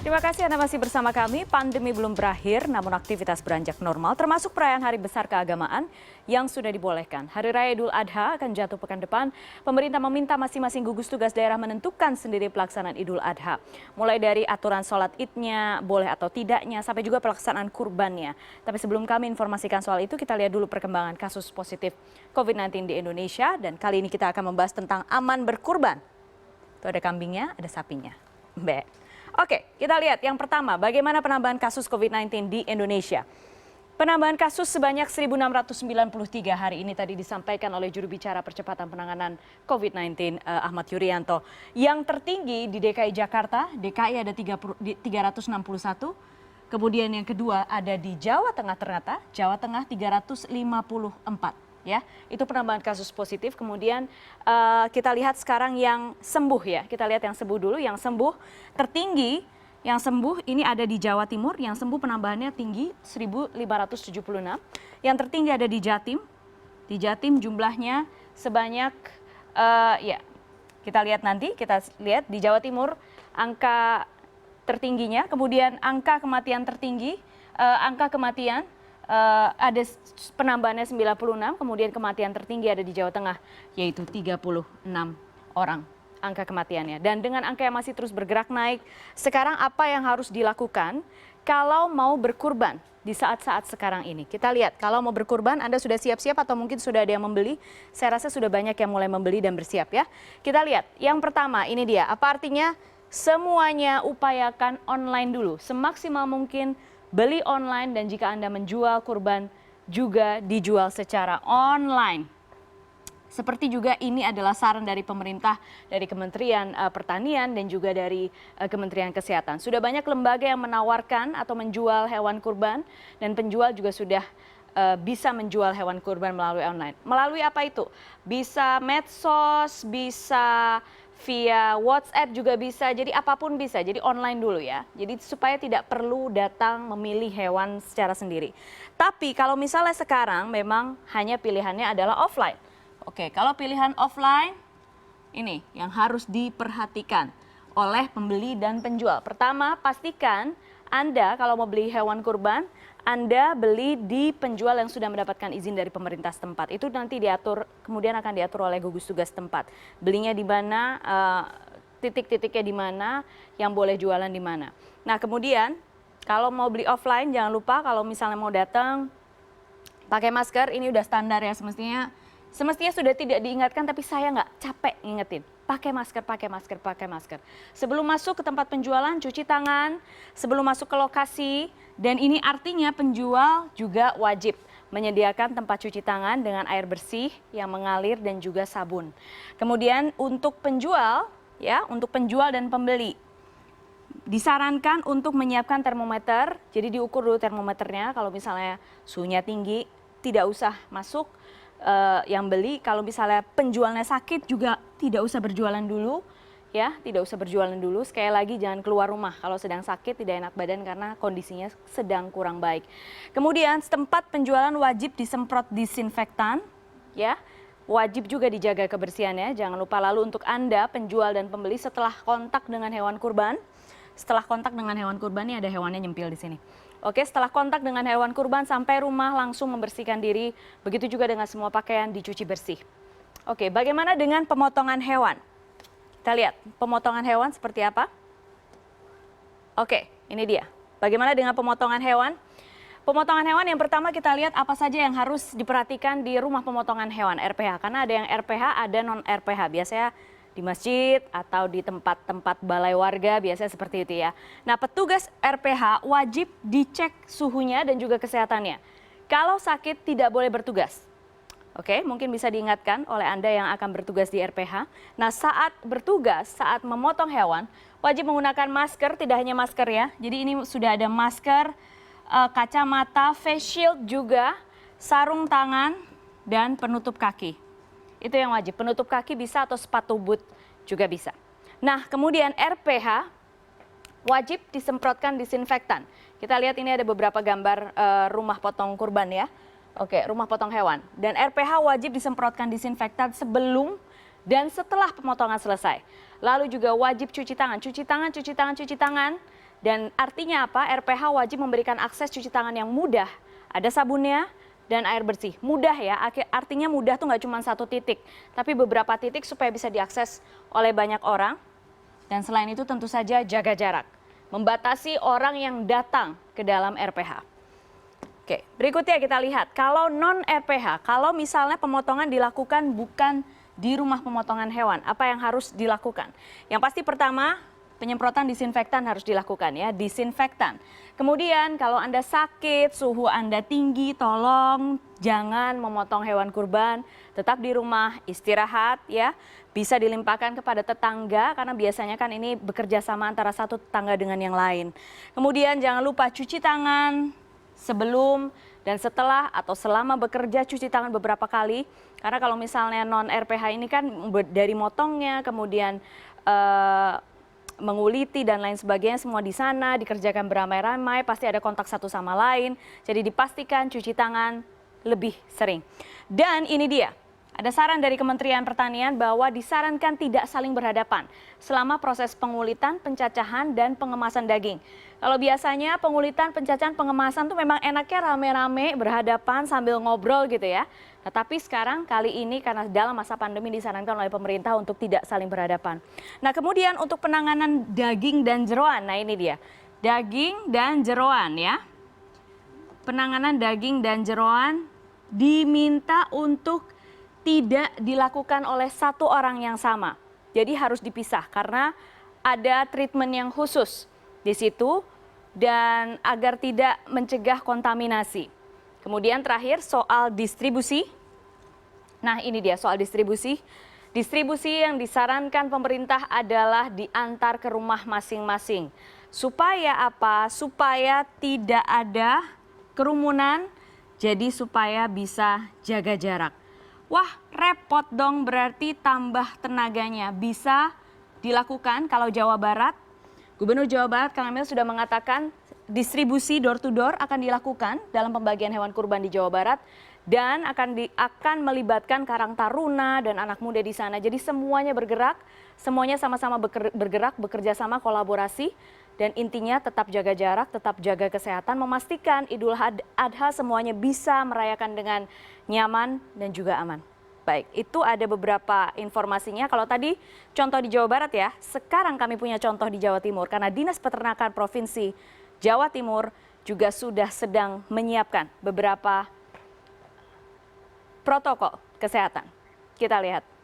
Terima kasih Anda masih bersama kami. Pandemi belum berakhir, namun aktivitas beranjak normal, termasuk perayaan Hari Besar Keagamaan yang sudah dibolehkan. Hari Raya Idul Adha akan jatuh pekan depan. Pemerintah meminta masing-masing gugus tugas daerah menentukan sendiri pelaksanaan Idul Adha. Mulai dari aturan sholat Idnya, boleh atau tidaknya, sampai juga pelaksanaan kurbannya. Tapi sebelum kami informasikan soal itu, kita lihat dulu perkembangan kasus positif COVID-19 di Indonesia. Dan kali ini kita akan membahas tentang aman berkurban. Itu ada kambingnya, ada sapinya. Mbak. Oke, kita lihat yang pertama, bagaimana penambahan kasus COVID-19 di Indonesia. Penambahan kasus sebanyak 1.693 hari ini tadi disampaikan oleh juru bicara percepatan penanganan COVID-19 Ahmad Yuryanto. Yang tertinggi di DKI Jakarta, DKI ada 361, kemudian yang kedua ada di Jawa Tengah ternyata, Jawa Tengah 354. Ya, itu penambahan kasus positif. Kemudian kita lihat sekarang yang sembuh ya. Kita lihat yang sembuh dulu. Yang sembuh tertinggi, yang sembuh ini ada di Jawa Timur. Yang sembuh penambahannya tinggi 1.576. Yang tertinggi ada di Jatim. Di Jatim jumlahnya sebanyak ya kita lihat nanti. Kita lihat di Jawa Timur angka tertingginya. Kemudian angka kematian tertinggi, angka kematian. Ada penambahannya 96, kemudian kematian tertinggi ada di Jawa Tengah, yaitu 36 orang angka kematiannya. Dan dengan angka yang masih terus bergerak naik, sekarang apa yang harus dilakukan kalau mau berkurban di saat-saat sekarang ini? Kita lihat, kalau mau berkurban Anda sudah siap-siap atau mungkin sudah ada yang membeli? Saya rasa sudah banyak yang mulai membeli dan bersiap ya. Kita lihat, yang pertama ini dia, apa artinya? Semuanya upayakan online dulu, semaksimal mungkin. Beli online dan jika Anda menjual kurban juga dijual secara online. Seperti juga ini adalah saran dari pemerintah, dari Kementerian Pertanian dan juga dari Kementerian Kesehatan. Sudah banyak lembaga yang menawarkan atau menjual hewan kurban dan penjual juga sudah bisa menjual hewan kurban melalui online. Melalui apa itu? Bisa medsos, bisa via WhatsApp juga bisa, jadi apapun bisa, jadi online dulu ya. Jadi supaya tidak perlu datang memilih hewan secara sendiri. Tapi kalau misalnya sekarang memang hanya pilihannya adalah offline. Oke, kalau pilihan offline ini yang harus diperhatikan oleh pembeli dan penjual. Pertama, pastikan Anda kalau mau beli hewan kurban, Anda beli di penjual yang sudah mendapatkan izin dari pemerintah setempat. Itu nanti diatur, kemudian akan diatur oleh gugus tugas setempat. Belinya di mana, titik-titiknya di mana, yang boleh jualan di mana. Nah kemudian kalau mau beli offline jangan lupa kalau misalnya mau datang pakai masker, ini udah standar ya semestinya sudah tidak diingatkan tapi saya nggak capek ngingetin. Pakai masker, pakai masker, pakai masker. Sebelum masuk ke tempat penjualan, cuci tangan. Sebelum masuk ke lokasi, dan ini artinya penjual juga wajib menyediakan tempat cuci tangan dengan air bersih yang mengalir dan juga sabun. Kemudian untuk penjual, ya, untuk penjual dan pembeli, disarankan untuk menyiapkan termometer. Jadi diukur dulu termometernya. Kalau misalnya suhunya tinggi, tidak usah masuk. Yang beli, kalau misalnya penjualnya sakit juga tidak usah berjualan dulu ya, tidak usah berjualan dulu. Sekali lagi jangan keluar rumah kalau sedang sakit, tidak enak badan karena kondisinya sedang kurang baik. Kemudian tempat penjualan wajib disemprot disinfektan ya, wajib juga dijaga kebersihannya. Jangan lupa. Lalu untuk Anda penjual dan pembeli setelah kontak dengan hewan kurban, ini ada hewannya nyempil di sini. Oke, setelah kontak dengan hewan kurban sampai rumah langsung membersihkan diri. Begitu juga dengan semua pakaian dicuci bersih. Oke, bagaimana dengan pemotongan hewan? Kita lihat pemotongan hewan seperti apa. Oke, ini dia. Bagaimana dengan pemotongan hewan? Pemotongan hewan yang pertama kita lihat apa saja yang harus diperhatikan di rumah pemotongan hewan RPH. Karena ada yang RPH, ada non-RPH. Biasanya di masjid atau di tempat-tempat balai warga biasanya seperti itu ya. Nah petugas RPH wajib dicek suhunya dan juga kesehatannya. Kalau sakit tidak boleh bertugas. Oke, mungkin bisa diingatkan oleh Anda yang akan bertugas di RPH. Nah saat bertugas, saat memotong hewan, wajib menggunakan masker, tidak hanya masker ya. Jadi ini sudah ada masker, kacamata, face shield juga, sarung tangan, dan penutup kaki. Itu yang wajib, penutup kaki bisa atau sepatu boot juga bisa. Nah kemudian RPH wajib disemprotkan disinfektan. Kita lihat ini ada beberapa gambar rumah potong kurban ya. Oke, rumah potong hewan. Dan RPH wajib disemprotkan disinfektan sebelum dan setelah pemotongan selesai. Lalu juga wajib cuci tangan, cuci tangan, cuci tangan, cuci tangan. Dan artinya apa? RPH wajib memberikan akses cuci tangan yang mudah. Ada sabunnya dan air bersih. Mudah ya, artinya mudah tuh nggak cuma satu titik, tapi beberapa titik supaya bisa diakses oleh banyak orang. Dan selain itu tentu saja jaga jarak. Membatasi orang yang datang ke dalam RPH. Oke, berikutnya kita lihat. Kalau non-RPH, kalau misalnya pemotongan dilakukan bukan di rumah pemotongan hewan, apa yang harus dilakukan? Yang pasti pertama, penyemprotan disinfektan harus dilakukan ya, disinfektan. Kemudian kalau Anda sakit, suhu Anda tinggi, tolong jangan memotong hewan kurban, tetap di rumah, istirahat ya. Bisa dilimpahkan kepada tetangga karena biasanya kan ini bekerja sama antara satu tetangga dengan yang lain. Kemudian jangan lupa cuci tangan sebelum dan setelah atau selama bekerja, cuci tangan beberapa kali. Karena kalau misalnya non-RPH ini kan dari motongnya, kemudian menguliti dan lain sebagainya semua di sana dikerjakan beramai-ramai, pasti ada kontak satu sama lain. Jadi dipastikan cuci tangan lebih sering. Dan ini dia, ada saran dari Kementerian Pertanian bahwa disarankan tidak saling berhadapan selama proses pengulitan, pencacahan, dan pengemasan daging. Kalau biasanya pengulitan, pencacahan, pengemasan tuh memang enaknya rame-rame berhadapan sambil ngobrol gitu ya. Tetapi sekarang kali ini karena dalam masa pandemi disarankan oleh pemerintah untuk tidak saling berhadapan. Nah kemudian untuk penanganan daging dan jeroan, nah ini dia. Daging dan jeroan ya. Penanganan daging dan jeroan diminta untuk tidak dilakukan oleh satu orang yang sama. Jadi harus dipisah karena ada treatment yang khusus di situ dan agar tidak mencegah kontaminasi. Kemudian terakhir soal distribusi. Nah ini dia soal distribusi. Distribusi yang disarankan pemerintah adalah diantar ke rumah masing-masing. Supaya apa? Supaya tidak ada kerumunan, jadi supaya bisa jaga jarak. Wah repot dong, berarti tambah tenaganya. Bisa dilakukan kalau Jawa Barat. Gubernur Jawa Barat Kang Emil sudah mengatakan distribusi door to door akan dilakukan dalam pembagian hewan kurban di Jawa Barat dan akan melibatkan Karang Taruna dan anak muda di sana. Jadi semuanya bergerak, semuanya sama-sama bergerak, bekerja sama, kolaborasi dan intinya tetap jaga jarak, tetap jaga kesehatan, memastikan Idul Adha semuanya bisa merayakan dengan nyaman dan juga aman. Baik, itu ada beberapa informasinya. Kalau tadi contoh di Jawa Barat ya, sekarang kami punya contoh di Jawa Timur. Karena Dinas Peternakan Provinsi Jawa Timur juga sudah sedang menyiapkan beberapa protokol kesehatan. Kita lihat.